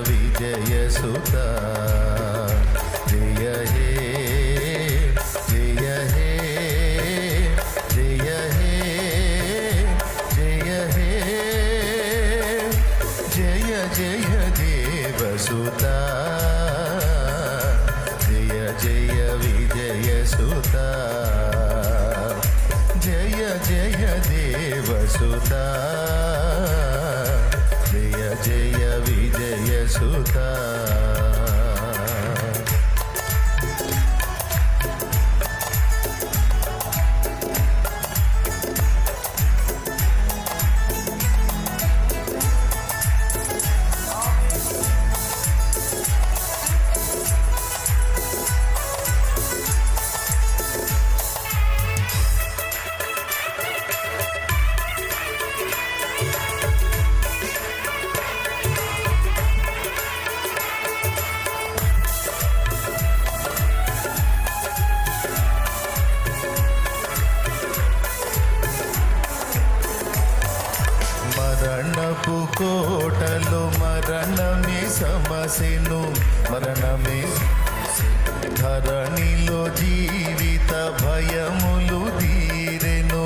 విజయ సుత జయ హే జయ హే జయ హే జయ హే జయ జయ దేవసుత జయ జయ విజయ సుత జయ జయ దేవసుత జయ జయ విజయ సుత మరణపు కోటలు మరణమే సమసెను మరణమే ధరణిలో జీవిత భయములు తీరెను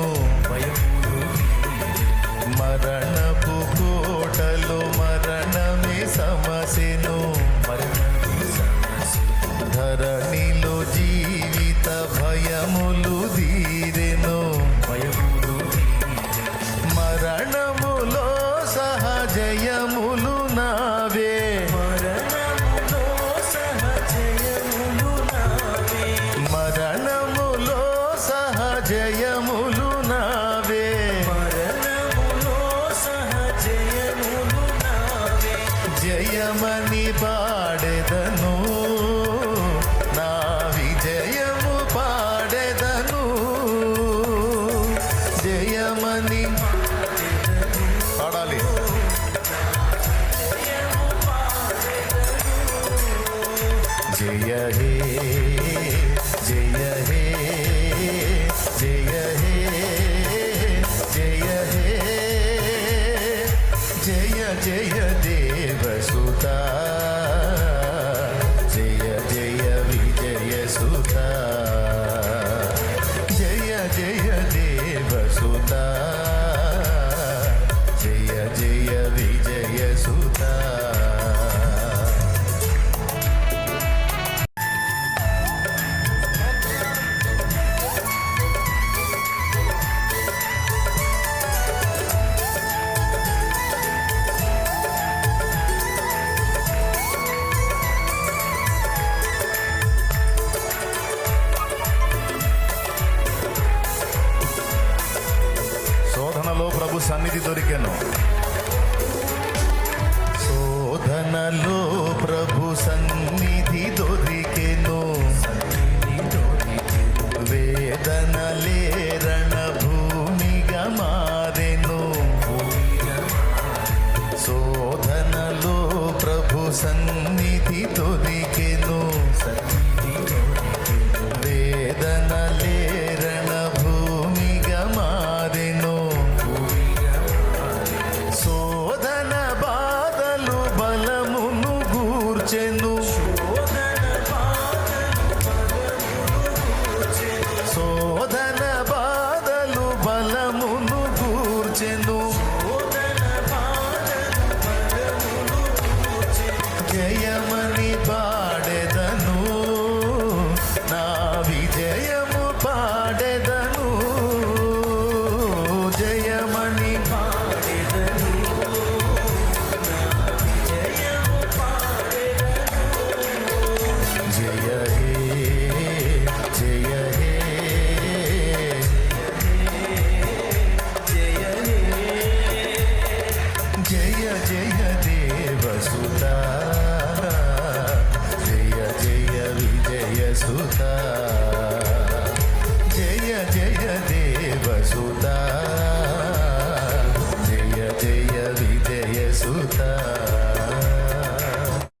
మరణపు కోటలు మరణమే సమసెను ధరణిలో జీవిత భయములు తీరెను మరణములో సహజయములు నావే మరణములో సహజయములు నావే మరణములో సహజయములు నావే మరణములో సహజయములు నావే జయమని పాడెదను నా విజయము పాడెదను జయమని పాడాలి జయ హే జయ హే జయ హే జయ హే జయ జయ దేవసుత జయ జయ విజయ సుత జయ జయ దేవసుత జయ జయ విజయ సుత శోధనలో ప్రభు సన్నిధి దొరికెను శోధనలో ప్రభు సన్నిధి దొరికెను వేదనలే రణభూమిగా మారెను శోధనలో ప్రభు సన్నిధి దొరికెను వేదనలే రణభూమిగా మారెను శోధన బాధలు బలమును గూర్చెను శోధన బాధలు బలమును గూర్చెను జయమని పాడెదను నా విజయము పాడెదను జయమని పాడెదను జయ హే జయ హే జయ జయ జయ దేవసుత జయ జయ విజయ సుత